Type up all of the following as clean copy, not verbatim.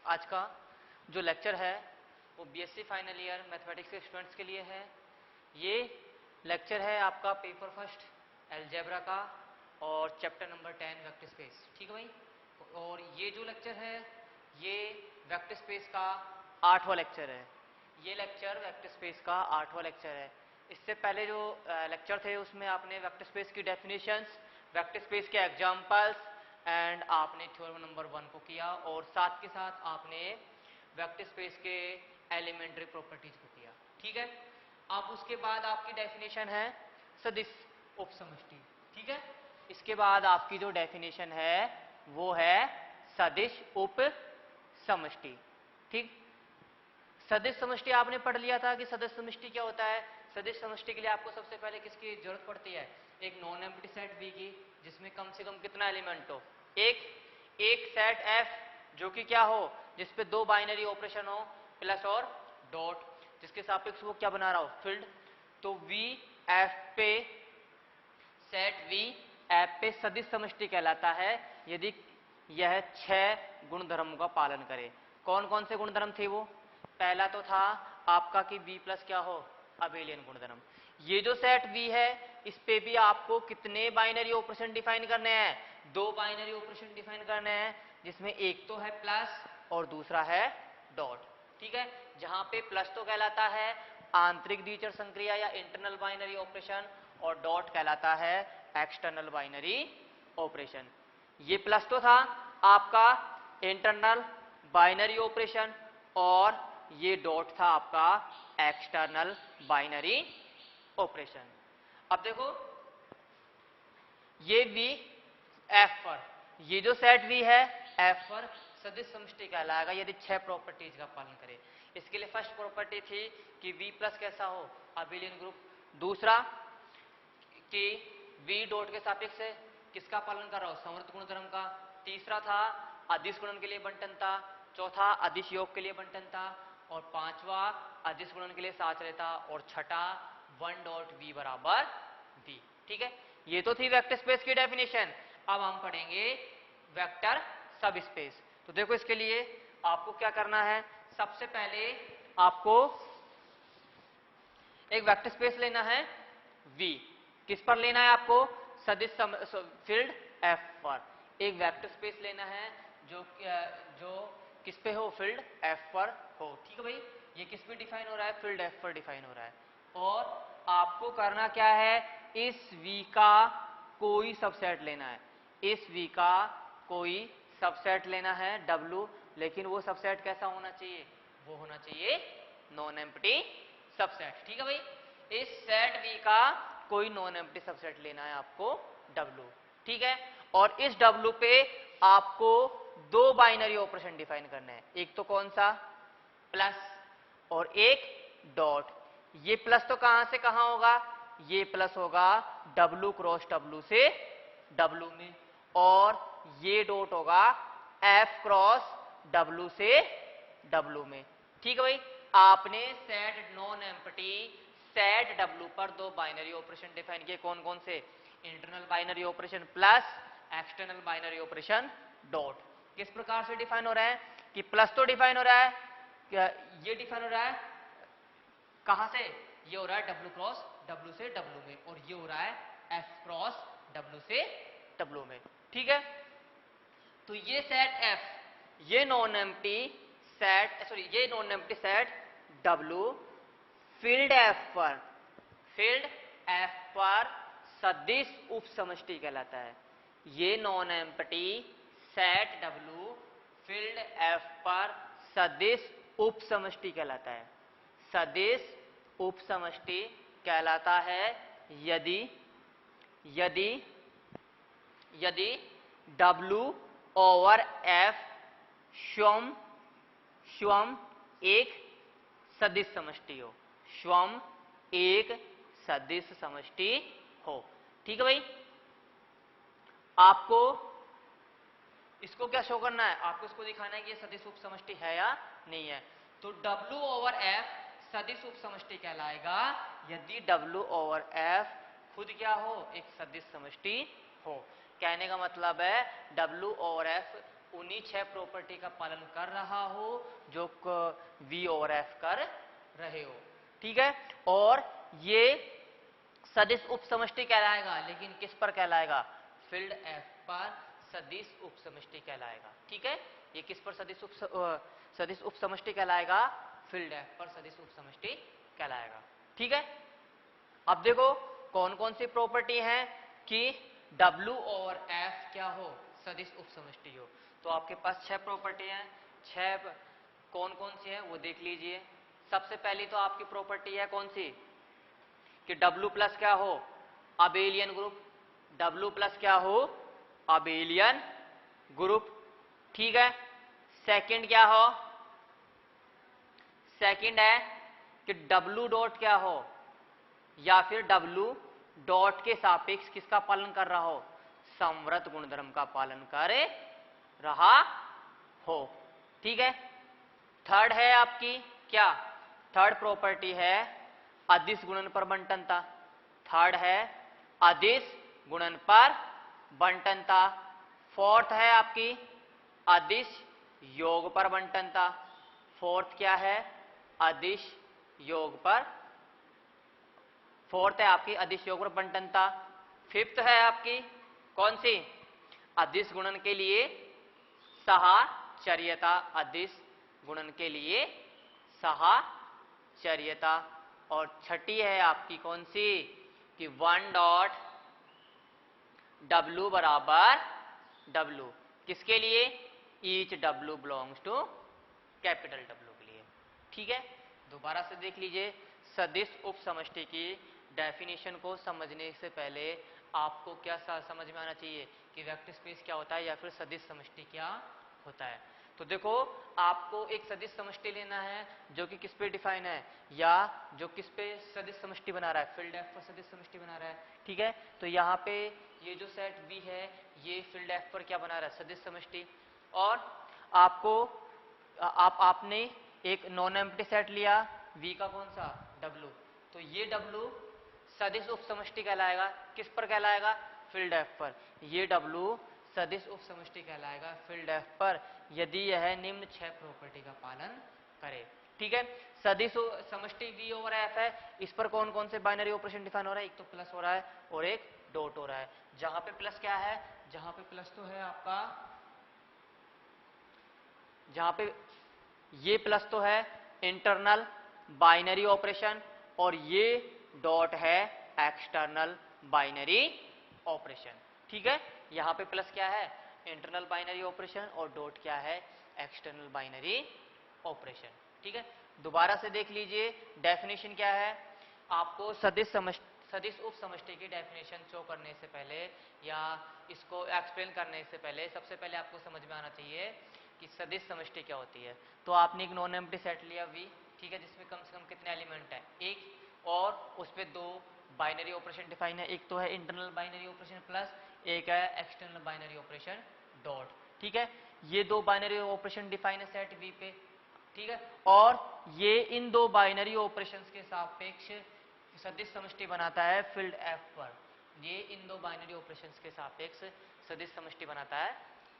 आज का जो लेक्चर है वो बीएससी फाइनल ईयर मैथमेटिक्स के स्टूडेंट्स के लिए है। ये लेक्चर है आपका पेपर फर्स्ट अलजेब्रा का और चैप्टर नंबर 10 वेक्टर स्पेस। ठीक है भाई। और ये जो लेक्चर है ये वेक्टर स्पेस का 8वां लेक्चर है। ये लेक्चर वेक्टर स्पेस का 8वां लेक्चर है। इससे पहले जो लेक्चर थे उसमें आपने वेक्टर स्पेस की डेफिनेशंस, वेक्टर स्पेस के एग्जांपल्स एंड आपने थ्योरम नंबर 1 को किया और साथ के साथ आपने वेक्टर स्पेस के एलिमेंट्री प्रॉपर्टीज को किया। ठीक है। अब उसके बाद आपकी डेफिनेशन है सदिश उपसमष्टि। ठीक है। इसके बाद आपकी जो डेफिनेशन है वो है सदिश उपसमष्टि। ठीक। सदिश समष्टि आपने पढ़ लिया था कि सदिश समष्टि क्या होता है। सदिश समष्टि के लिए आपको सबसे पहले किसकी जरूरत पड़ती है, एक नॉन एम्प्टी सेट V की जिसमें कम से कम कितना एलिमेंट हो, एक सेट F जो कि क्या हो, जिसपे दो बाइनरी ऑपरेशन हो प्लस और डॉट, जिसके सापेक्ष वो क्या बना रहा हो, फील्ड। तो V F पे सेट V F पे सदिश समष्टि कहलाता है यदि यह 6 गुणधर्मों का पालन करे। कौन कौन से गुणधर्म थे वो, पहला तो था आपका कि V प्लस क्या हो, अबेलियन गुणधर्म। ये जो सेट V है इस पे भी आपको कितने बाइनरी ऑपरेशन डिफाइन करने हैं, दो बाइनरी ऑपरेशन डिफाइन करने हैं, जिसमें एक तो है प्लस और दूसरा है डॉट। ठीक है। जहां पे प्लस तो कहलाता है आंतरिक द्विचर संक्रिया या इंटरनल बाइनरी ऑपरेशन और डॉट कहलाता है एक्सटर्नल बाइनरी ऑपरेशन। ये प्लस तो था आपका इंटरनल बाइनरी ऑपरेशन और ये डॉट था आपका एक्सटर्नल बाइनरी ऑपरेशन। अब देखो ये V F पर, ये जो सेट V है F पर सदिश समष्टि कहलाएगा यदि 6 प्रॉपर्टीज का पालन करे। इसके लिए फर्स्ट प्रॉपर्टी थी कि V प्लस कैसा हो, अबेलियन ग्रुप। दूसरा कि V डॉट के सापेक्ष से किसका पालन कर रहा हो, समवर्त गुणधर्म का। तीसरा था अदिश गुणन के लिए बंटनता। चौथा अदिश योग के लिए बंटनता और पांचवा अदिश गुणन के लिए साचर्यता और छठा 1 डॉट V बराबर V। ठीक है। ये तो थी वेक्टर स्पेस की डेफिनेशन। अब हम पढ़ेंगे वेक्टर सब स्पेस। तो देखो इसके लिए आपको क्या करना है, सबसे पहले आपको एक वेक्टर स्पेस लेना है V। किस पर लेना है आपको, सदिश फील्ड F पर एक वेक्टर स्पेस लेना है जो किस पे हो, फील्ड F पर हो। ठीक है भाई। ये किस पे डिफाइन हो रहा है, फील्ड F पर डिफाइन हो रहा है। और आपको करना क्या है, इस V का कोई सबसेट लेना है, इस V का कोई सबसेट लेना है W, लेकिन वो सबसेट कैसा होना चाहिए, वो होना चाहिए नॉन एम्प्टी सबसेट। ठीक है भाई। इस सेट V का कोई नॉन एम्प्टी सबसेट लेना है आपको W। ठीक है। और इस W पे आपको दो बाइनरी ऑपरेशन डिफाइन करने हैं, एक तो कौन सा, प्लस और एक डॉट। ये प्लस तो कहां से कहां होगा, ये प्लस होगा W क्रॉस W से W में, और ये डॉट होगा F क्रॉस W से W में। ठीक है भाई। आपने set non empty set W पर दो बाइनरी ऑपरेशन डिफाइन किए, कौन कौन से, internal binary operation plus, external binary operation dot. किस प्रकार से डिफाइन हो रहा है कि प्लस तो डिफाइन हो रहा है, ये डिफाइन हो रहा है कहां से, ये हो रहा है W क्रॉस W से W में, और ये हो रहा है F क्रॉस W से W में। ठीक है। तो ये सेट F, ये नॉन एम्प्टी सेट, सॉरी ये non empty set W field F पर, फील्ड F पर सदिश उपसमष्टि कहलाता है। ये non empty set W field F पर सदिश उपसमष्टि कहलाता है। सदिश उपसमष्टि कहलाता है यदि यदि यदि W ओवर F स्वयं एक सदिश समष्टि हो, स्वयं एक सदिश समष्टि हो। ठीक है भाई। आपको इसको क्या शो करना है, आपको इसको दिखाना है कि ये सदिश उपसमष्टि है या नहीं है। तो W ओवर F सदिश उपसमष्टि कहलाएगा यदि W ओवर F खुद क्या हो, एक सदिश समष्टि हो। कहने का मतलब है W ओवर F उन्हीं 6 प्रॉपर्टी का पालन कर रहा हो जो V और F कर रहे हो। ठीक है, और ये सदिश उप समष्टि कहलाएगा, लेकिन किस पर कहलाएगा? फील्ड F पर सदिश उप समष्टि कहलाएगा। ठीक है, ये किस पर सदिश उप समष्टि कहलाएगा? फील्ड F पर सदिश उप समष्टि कहलाएगा। ठीक है, अब देखो कौन कौन सी प्रॉपर्टी है कि W और F क्या हो? सदिश उप समष्टि हो। तो आपके पास 6 प्रॉपर्टी है, 6 कौन कौन सी है वो देख लीजिए। सबसे पहली तो आपकी प्रॉपर्टी है कौन सी कि W प्लस क्या हो? Abelian group. W प्लस क्या हो? Abelian group. ठीक है, सेकंड क्या हो? सेकंड है कि W डॉट क्या हो, या फिर W डॉट के सापेक्ष किसका पालन कर रहा हो? समवर्त गुणधर्म का पालन कर रहा हो। ठीक है, थर्ड है आपकी क्या? थर्ड प्रॉपर्टी है अदिश गुणन पर बंटनता। थर्ड है अदिश गुणन पर बंटनता। फोर्थ है आपकी अदिश योग पर बंटनता। फोर्थ क्या है? अदिश योग पर। फोर्थ है आपकी अदिश योग पर बंटनता। फिफ्थ है आपकी कौन सी? अदिश गुणन के लिए साहचर्यता। अदिश गुणन के लिए साहचर्यता। और छठी है आपकी कौन सी कि 1 डॉट W बराबर W किसके लिए? Each W belongs to capital W के लिए। ठीक है, दोबारा से देख लीजिए। सदिश उप समष्टि की डेफिनेशन को समझने से पहले आपको क्या समझ में आना चाहिए कि वेक्टर स्पेस क्या होता है या फिर सदिश समष्टि क्या होता है। तो देखो, आपको एक सदिश समष्टि लेना है जो कि किस पे डिफाइन है, या जो किस पे सदिश समष्टि बना रहा है? फील्ड F पर सदिश समष्टि बना रहा है। ठीक है, तो यहाँ पे ये जो सेट V है ये फील्ड F पर क्या बना रहा है? सदिश समष्टि। और आपको आपने एक नॉन एम्प्टी सेट लिया V का कौन सा? W। तो ये W सदिश उप समष्टि कहलाएगा। किस पर कहलाएगा? फील्ड F पर। ये W सदिश उप समष्टि कहलाएगा फील्ड F पर यदि यह निम्न 6 प्रॉपर्टी का पालन करे। ठीक है, सदिश समष्टि V ओवर F है, इस पर कौन कौन से बाइनरी ऑपरेशन डिफाइन हो रहा है? एक तो प्लस हो रहा है और एक डॉट हो रहा है। जहां पे प्लस क्या है? जहां पे प्लस तो है आपका, जहां पे ये प्लस तो है इंटरनल बाइनरी ऑपरेशन और ये डॉट है एक्सटर्नल बाइनरी ऑपरेशन। ठीक है, यहां पे प्लस क्या है? इंटरनल बाइनरी ऑपरेशन और डॉट क्या है? External binary operation. ठीक है, दोबारा से देख लीजिए डेफिनेशन क्या है। आपको सदिश उप समष्टि की डेफिनेशन शो करने से पहले या इसको एक्सप्लेन करने से पहले सबसे पहले आपको समझ में आना चाहिए कि सदिश समष्टि क्या होती है। तो आपने एक नॉन एम्प्टी सेट लिया V, ठीक है, जिसमें कम से कम कितने एलिमेंट है? एक, और उस पे 2 बाइनरी ऑपरेशन डिफाइन है। एक तो है इंटरनल बाइनरी ऑपरेशन प्लस, एक है एक्सटर्नल बाइनरी ऑपरेशन डॉट। ठीक है, ये 2 बाइनरी ऑपरेशन डिफाइन है सेट V पे। ठीक है, और ये इन 2 बाइनरी ऑपरेशंस के सापेक्ष सदिश समष्टि बनाता है फील्ड F पर। ये इन 2 बाइनरी ऑपरेशंस के सापेक्ष सदिश समष्टि बनाता है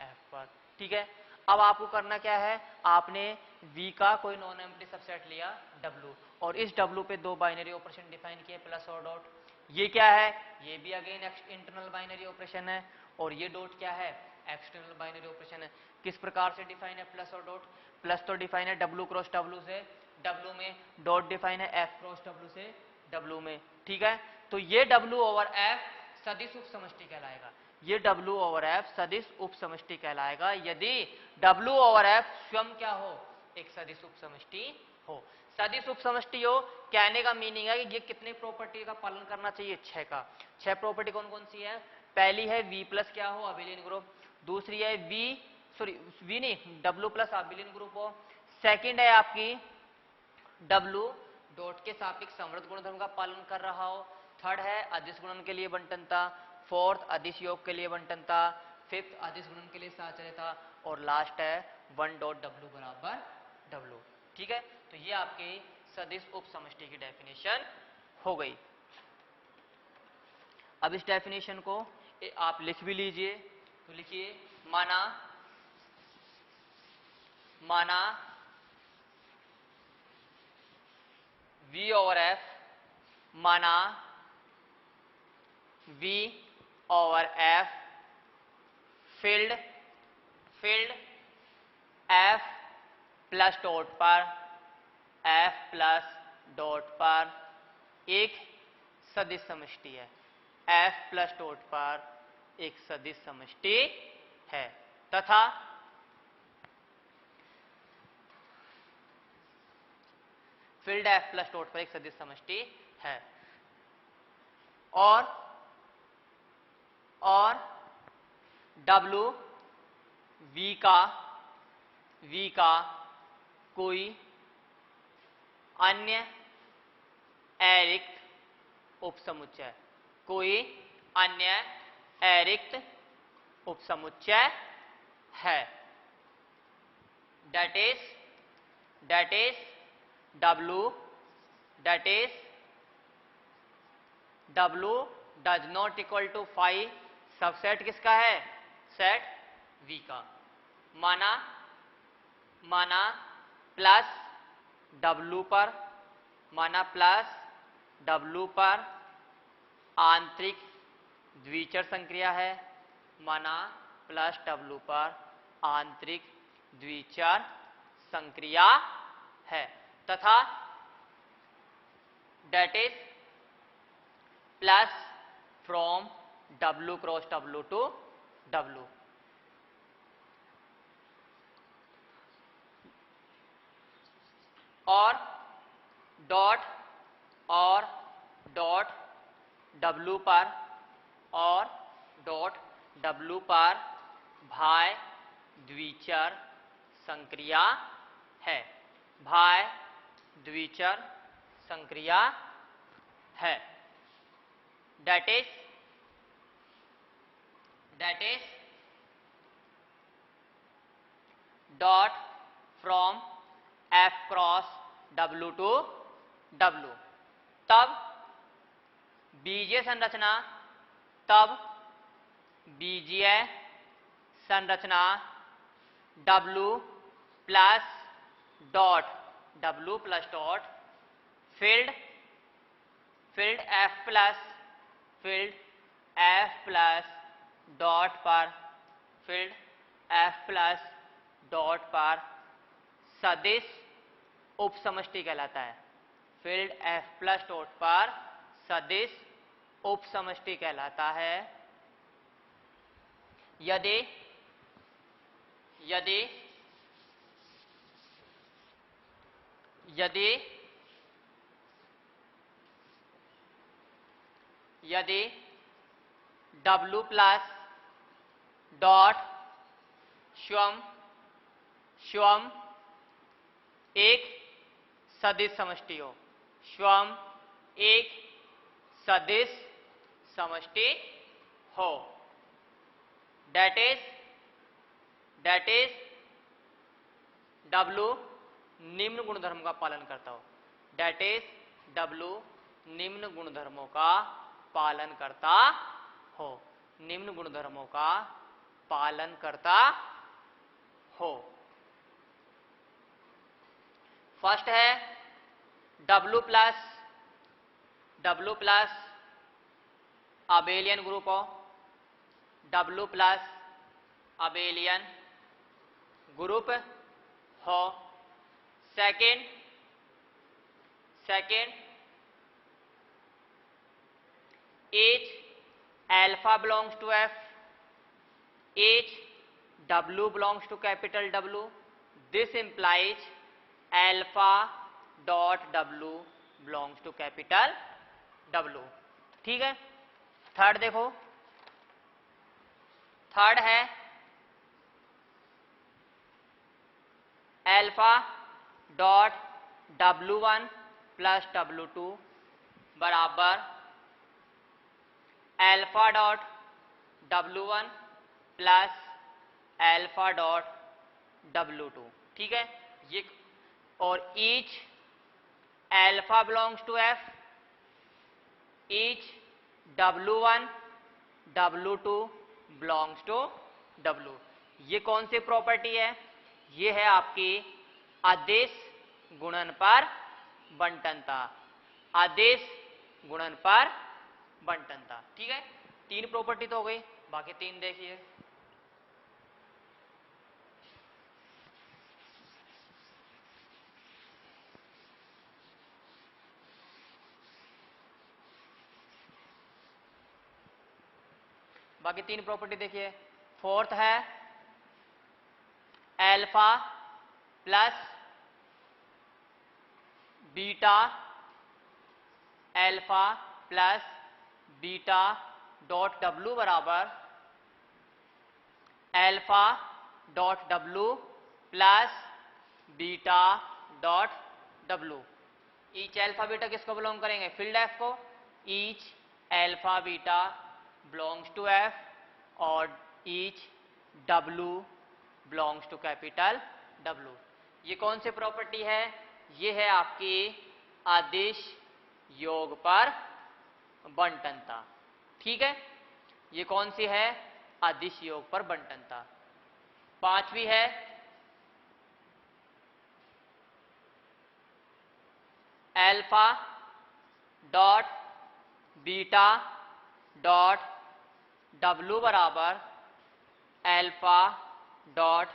F पर। ठीक है, अब आपको करना क्या है? आपने V का कोई नॉन एम्प्टी सबसेट लिया W और इस W पे 2 बाइनरी ऑपरेशन डिफाइन किए प्लस और डॉट। ये क्या है? ये भी अगेन इंटरनल बाइनरी ऑपरेशन है और ये डॉट क्या है? एक्सटर्नल बाइनरी ऑपरेशन है। किस प्रकार से डिफाइन है प्लस और डॉट? प्लस तो डिफाइन है W क्रॉस W से W में, डॉट डिफाइन है F क्रॉस W से W में। ठीक है, तो ये W ओवर F सदिश उप समष्टि कहलाएगा। ये W ओवर F सदिश उप समष्टि कहलाएगा यदि W ओवर F स्वयं क्या हो? एक सदिश उप समष्टि हो। सदिश उप समष्टि हो कहने का मीनिंग है कि ये कितने प्रॉपर्टी का पालन करना चाहिए? 6 का। 6 प्रॉपर्टी कौन कौन सी है? पहली है V प्लस क्या हो? Abelian group. दूसरी है V नहीं, W प्लस अबेलियन ग्रुप हो। सेकंड है आपकी W डॉट के सापेक्ष समवर्त गुणधर्म का पालन कर रहा हो। थर्ड है अदिश गुणन के लिए बंटनता। फोर्थ अदिश योग के लिए बंटनता। फिफ्थ अदिश गुणन के लिए साहचर्यता। और लास्ट है 1 डॉट W बराबर W। ठीक है, तो ये आपके सदिश उप समष्टि की डेफिनेशन हो गई। अब इस डेफिनेशन को आप लिख भी लीजिए। तो लिखिए, माना माना V ओवर F, माना V over F field F plus dot पर F प्लस डॉट पर एक सदिश समष्टि है। F प्लस डॉट पर एक सदिश समष्टि है तथा फील्ड F प्लस डॉट पर एक सदिश समष्टि है और W V का कोई अन्य अरिक्त उपसमुच्चय, है। that is W does not equal to phi subset किसका है? सेट V का। माना प्लस W पर आंतरिक द्विचर संक्रिया है, माना प्लस W पर आंतरिक द्विचर संक्रिया है तथा that is plus from W cross W to W। और डॉट W पर भाय द्विचर संक्रिया है, that is dot from F cross W to W। तब बीजीय संरचना W plus dot field F plus dot पर सदिश उपसमष्टि कहलाता है। फील्ड F प्लस डॉट पर सदिश उपसमष्टि कहलाता है यदि W प्लस डॉट स्वयं एक सदिश समष्टि हो, that is W निम्न गुणधर्म का पालन करता हो, निम्न गुणधर्मों का पालन करता हो। फर्स्ट है W प्लस अबेलियन ग्रुप हो, second H alpha belongs to F, W belongs to capital W, this implies alpha dot W belongs to capital W। ठीक है। थर्ड देखो, थर्ड है alpha dot W1 plus W2 बराबर alpha dot W1 plus alpha dot W2। ठीक है। ये और each alpha belongs to F, each W1 W2 belongs to W। ये कौन सी प्रॉपर्टी है? ये है आपकी आदेश गुणनफल बंटनता, आदेश गुणनफल बंटनता। ठीक है, 3 प्रॉपर्टी तो हो गई, बाकी 3 देखिए। बाकी 3 प्रॉपर्टी देखिए। फोर्थ है alpha plus beta, alpha plus beta dot W बराबर alpha dot W plus beta dot W. Each alpha beta किसको बिलोंग करेंगे? फील्ड एफ को। Each alpha beta belongs to F और each W belongs to capital W. ये कौन सी property है? ये है आपकी आदेश योग पर बंटनता। ठीक है, ये कौन सी है? आदिश योग पर बंटनता। 5वीं है alpha dot beta dot W बराबर alpha dot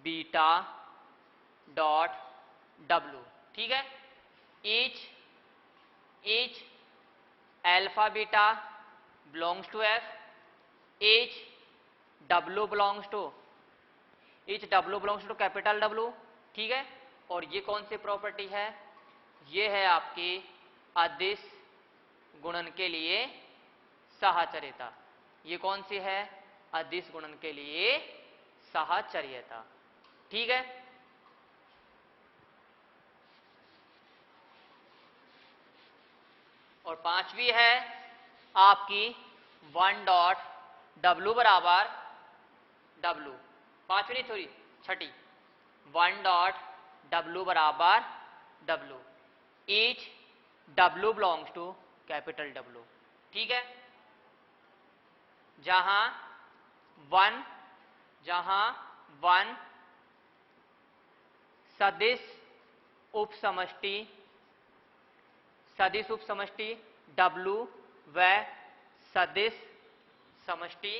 beta dot W. ठीक है, each alpha beta belongs to F, each W belongs to capital W. ठीक है, और ये कौन सी प्रॉपर्टी है? ये है आपकी अदिश गुणन के लिए साहचर्यता। ये कौन सी है? अदिश गुणन के लिए साहचर्यता। ठीक है, और 5वीं है आपकी 1 डॉट डब्लू बराबर डब्लू। 5वीं नहीं, सॉरी 6ठी। 1 डॉट डब्लू बराबर W, each W belongs to capital W. ठीक है, जहां वन सदिश उप समष्टि डब्लू व सदिश समष्टि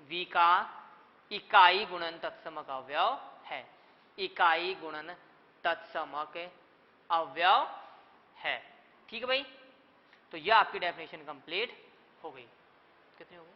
V का इकाई गुणन तत्समक अवयव है। इकाई गुणन तत्समक अवयव है। ठीक है भाई, तो यह आपकी डेफिनेशन कंप्लीट हो गई। कितनी हो गई?